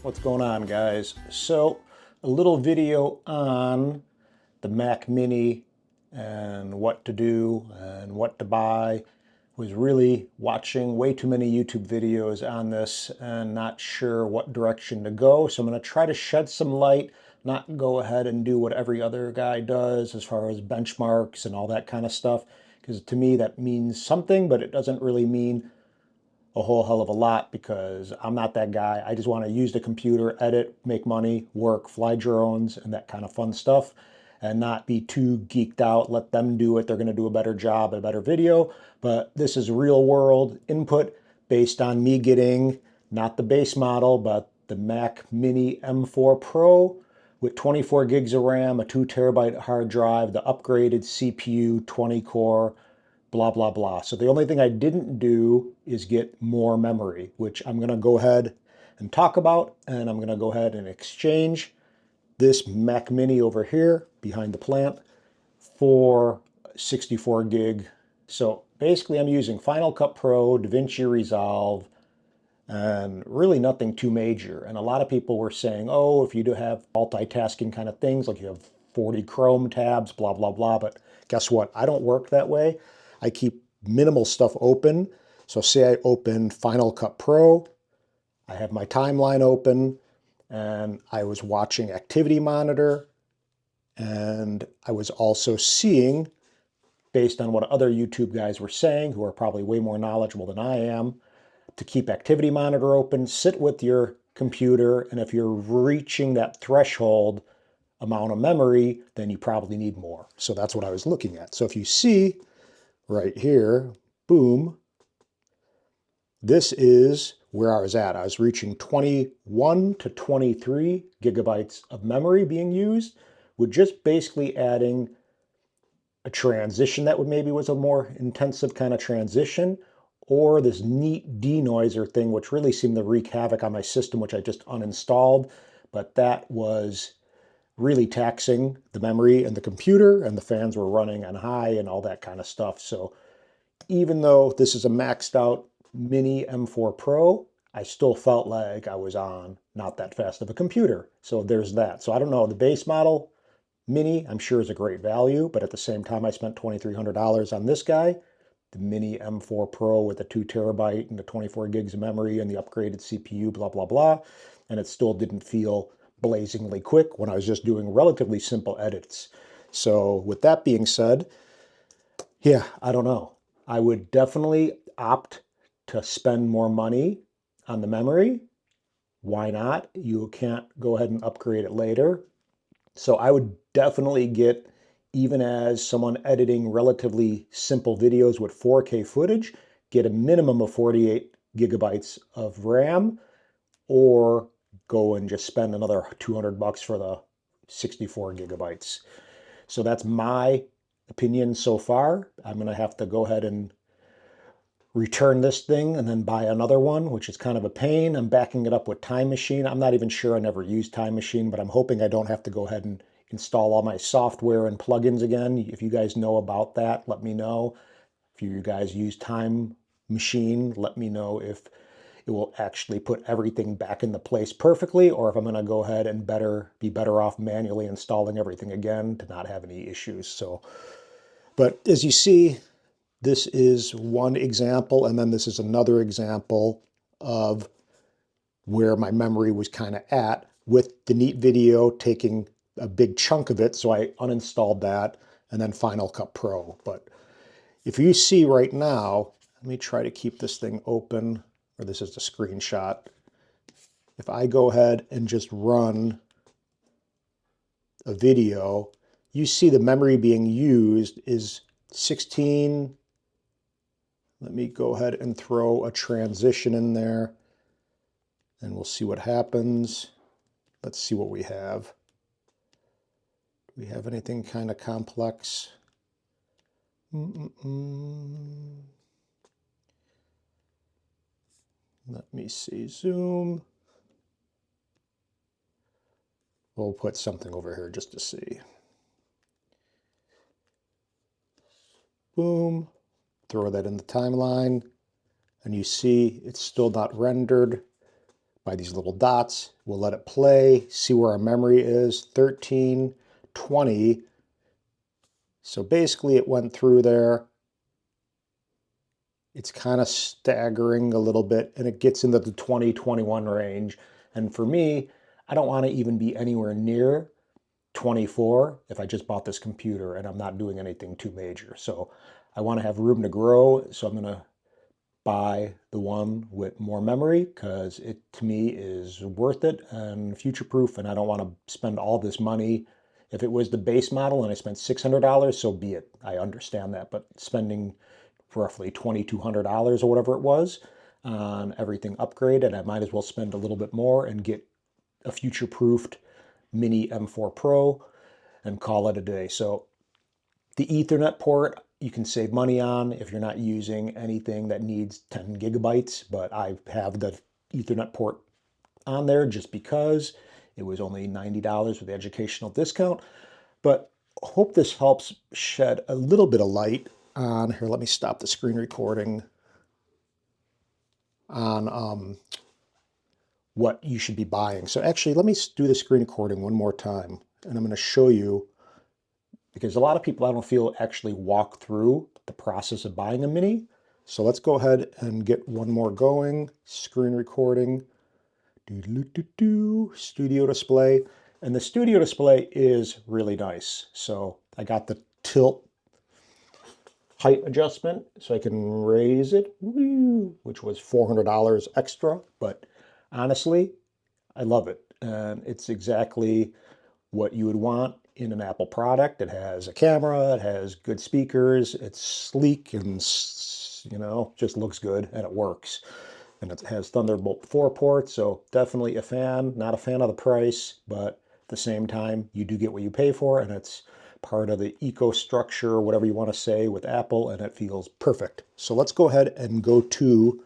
What's going on, guys? So a little video on the Mac Mini and what to do and what to buy. Was really watching way too many YouTube videos on this and not sure what direction to go. So I'm going to try to shed some light, not go ahead and do what every other guy does as far as benchmarks and all that kind of stuff. Because to me that means something, but it doesn't really mean a whole hell of a lot because I'm not that guy. I just want to use the computer, edit, make money, work, fly drones, and that kind of fun stuff, and not be too geeked out. Let them do it. They're going to do a better job, a better video. But this is real world input based on me getting not the base model, but the Mac Mini M4 Pro with 24 gigs of RAM, a 2 terabyte hard drive, the upgraded CPU, 20 core, blah, blah, blah. So the only thing I didn't do is get more memory, which I'm going to go ahead and talk about, and I'm going to go ahead and exchange this Mac Mini over here behind the plant for 64 gig. So basically I'm using Final Cut Pro, DaVinci Resolve, and really nothing too major. And a lot of people were saying, oh, if you do have multitasking kind of things, like you have 40 Chrome tabs, blah, blah, blah. But guess what? I don't work that way. I keep minimal stuff open. So say I open Final Cut Pro, I have my timeline open, and I was watching Activity Monitor, and I was also seeing, based on what other YouTube guys were saying, who are probably way more knowledgeable than I am, to keep Activity Monitor open, sit with your computer, and if you're reaching that threshold amount of memory, then you probably need more. So that's what I was looking at. So if you see right here, boom, this is where I was at. I was reaching 21 to 23 gigabytes of memory being used with just basically adding a transition that would maybe was a more intensive kind of transition, or this neat denoiser thing, which really seemed to wreak havoc on my system, which I just uninstalled. But that was really taxing the memory and the computer, and the fans were running on high and all that kind of stuff. So even though this is a maxed out Mini M4 Pro, I still felt like I was on not that fast of a computer. So there's that. So I don't know, the base model Mini, I'm sure is a great value, but at the same time, I spent $2,300 on this guy, the Mini M4 Pro with the 2 terabyte and the 24 gigs of memory and the upgraded CPU, blah, blah, blah. And it still didn't feel blazingly quick when I was just doing relatively simple edits. So with that being said, yeah, I don't know. I would definitely opt to spend more money on the memory. Why not? You can't go ahead and upgrade it later. So I would definitely get, even as someone editing relatively simple videos with 4K footage, get a minimum of 48 gigabytes of RAM, or go and just spend another 200 bucks for the 64 gigabytes. So that's my opinion so far. I'm going to have to go ahead and return this thing and then buy another one, which is kind of a pain. I'm backing it up with Time Machine. I'm not even sure, I never used Time Machine, but I'm hoping I don't have to go ahead and install all my software and plugins again. If you guys know about that, let me know. If you guys use Time Machine, let me know if it will actually put everything back into place perfectly, or if I'm going to go ahead and be better off manually installing everything again to not have any issues. So, but as you see, this is one example, and then this is another example of where my memory was kind of at, with the neat video taking a big chunk of it, so I uninstalled that, and then Final Cut Pro. But if you see right now, let me try to keep this thing open, or this is the screenshot. If I go ahead and just run a video, you see the memory being used is 16. Let me go ahead and throw a transition in there, and we'll see what happens. Let's see what we have. Do we have anything kind of complex? Let me see, zoom. We'll put something over here just to see. Boom, throw that in the timeline, and you see it's still not rendered, by these little dots. We'll let it play, see where our memory is, 13, 20. So basically it went through there. It's kind of staggering a little bit, and it gets into the 20, 21 range. And for me, I don't want to even be anywhere near 24 if I just bought this computer and I'm not doing anything too major. So I want to have room to grow. So I'm going to buy the one with more memory because it to me is worth it and future proof, and I don't want to spend all this money. If it was the base model and I spent $600, so be it. I understand that, but spending roughly $2,200 or whatever it was on everything upgraded, I might as well spend a little bit more and get a future-proofed mini M4 Pro and call it a day. So the Ethernet port you can save money on if you're not using anything that needs 10 gigabytes, but I have the Ethernet port on there just because it was only $90 with the educational discount. But hope this helps shed a little bit of light on, here, let me stop the screen recording, on what you should be buying. So actually, let me do the screen recording one more time, and I'm going to show you, because a lot of people I don't feel actually walk through the process of buying a Mini. So let's go ahead and get one more going. Screen recording, studio display. And the studio display is really nice. So I got the tilt height adjustment so I can raise it, which was $400 extra. But honestly, I love it. And it's exactly what you would want in an Apple product. It has a camera, it has good speakers, it's sleek and, you know, just looks good and it works. And it has Thunderbolt 4 ports, so definitely a fan. Not a fan of the price, but at the same time, you do get what you pay for, and it's part of the eco structure, whatever you want to say, with Apple, and it feels perfect. So let's go ahead and go to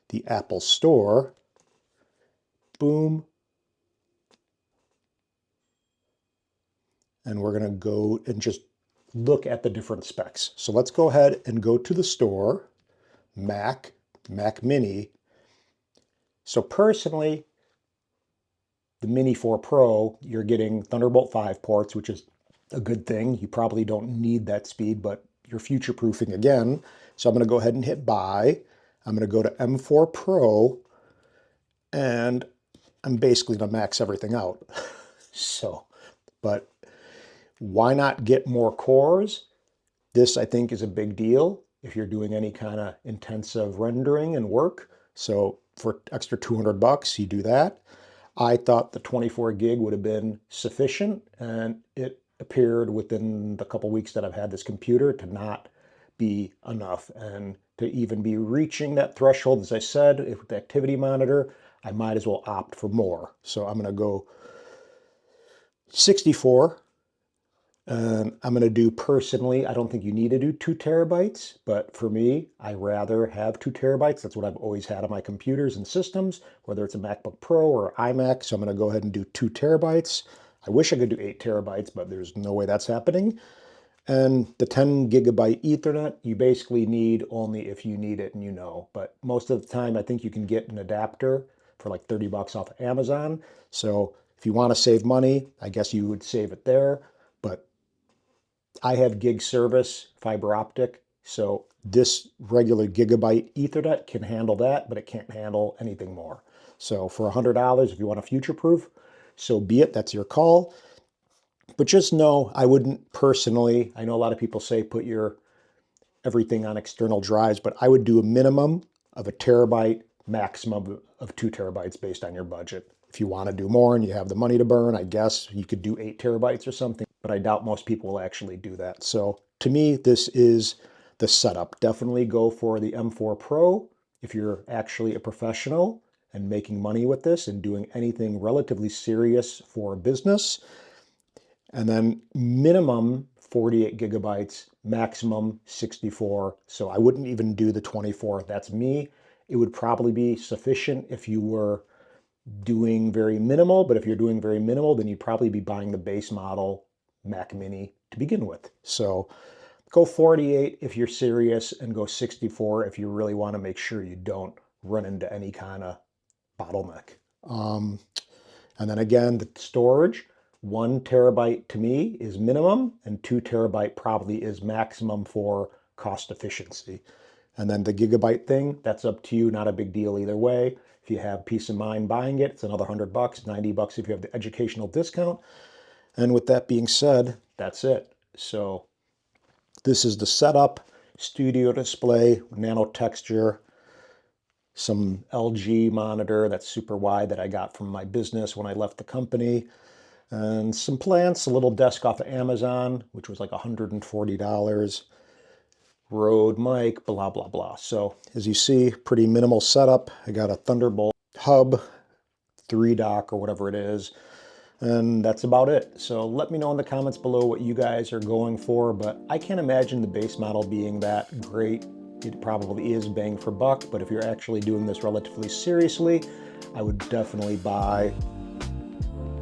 the Apple Store. Boom. And we're going to go and just look at the different specs. So let's go ahead and go to the store, Mac Mini. So personally, the Mini 4 Pro, you're getting Thunderbolt 5 ports, which is a good thing. You probably don't need that speed, but you're future-proofing again. So I'm going to go ahead and hit buy. I'm going to go to M4 Pro, and I'm basically going to max everything out. So, but why not get more cores? This, I think, is a big deal if you're doing any kind of intensive rendering and work. So for extra 200 bucks, you do that. I thought the 24 gig would have been sufficient, and it appeared within the couple weeks that I've had this computer to not be enough. And to even be reaching that threshold, as I said, with the activity monitor, I might as well opt for more. So I'm going to go 64. And I'm going to do personally, I don't think you need to do 2 terabytes, but for me, I rather have 2 terabytes. That's what I've always had on my computers and systems, whether it's a MacBook Pro or iMac. So I'm going to go ahead and do 2 terabytes. I wish I could do 8 terabytes, but there's no way that's happening. And the 10 gigabyte Ethernet, you basically need only if you need it and you know. But most of the time, I think you can get an adapter for like 30 bucks off of Amazon. So if you want to save money, I guess you would save it there. But I have gig service, fiber optic, so this regular gigabyte Ethernet can handle that, but it can't handle anything more. So for $100, if you want a future-proof, so be it, that's your call. But just know, I wouldn't personally, I know a lot of people say put your everything on external drives, but I would do a minimum of 1 terabyte, maximum of 2 terabytes based on your budget. If you want to do more and you have the money to burn, I guess you could do 8 terabytes or something, but I doubt most people will actually do that. So to me, this is the setup. Definitely go for the M4 Pro if you're actually a professional and making money with this and doing anything relatively serious for business. And then minimum 48 gigabytes, maximum 64. So I wouldn't even do the 24. That's me. It would probably be sufficient if you were doing very minimal, but if you're doing very minimal, then you'd probably be buying the base model Mac Mini to begin with. So go 48 if you're serious, and go 64 if you really want to make sure you don't run into any kind of bottleneck. And then again, the storage, 1 terabyte to me is minimum, and 2 terabyte probably is maximum for cost efficiency. And then the gigabyte thing, that's up to you, not a big deal either way. If you have peace of mind buying it, it's another $100, 90 bucks if you have the educational discount. And with that being said, that's it. So this is the setup, studio display, nano texture, some LG monitor that's super wide that I got from my business when I left the company, and some plants, a little desk off of Amazon, which was like $140, Rode mic, blah, blah, blah. So as you see, pretty minimal setup. I got a Thunderbolt hub, 3 dock or whatever it is, and that's about it. So let me know in the comments below what you guys are going for, but I can't imagine the base model being that great. It probably is bang for buck, but if you're actually doing this relatively seriously, I would definitely buy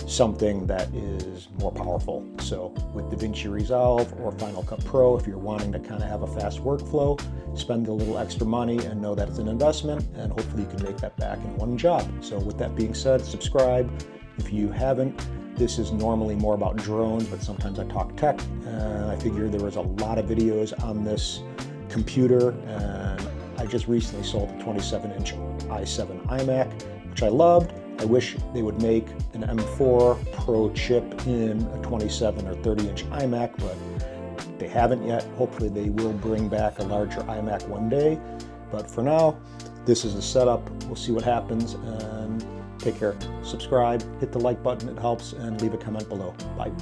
something that is more powerful. So with DaVinci Resolve or Final Cut Pro, if you're wanting to kind of have a fast workflow, spend a little extra money and know that it's an investment, and hopefully you can make that back in one job. So with that being said, subscribe if you haven't. This is normally more about drones, but sometimes I talk tech, and I figured there was a lot of videos on this computer, and I just recently sold a 27-inch i7 iMac, which I loved. I wish they would make an M4Pro chip in a 27 or 30-inch iMac, but they haven't yet. Hopefully they will bring back a larger iMac one day. But for now, this is the setup. We'll see what happens, and take care. Subscribe, hit the like button, it helps, and leave a comment below. Bye.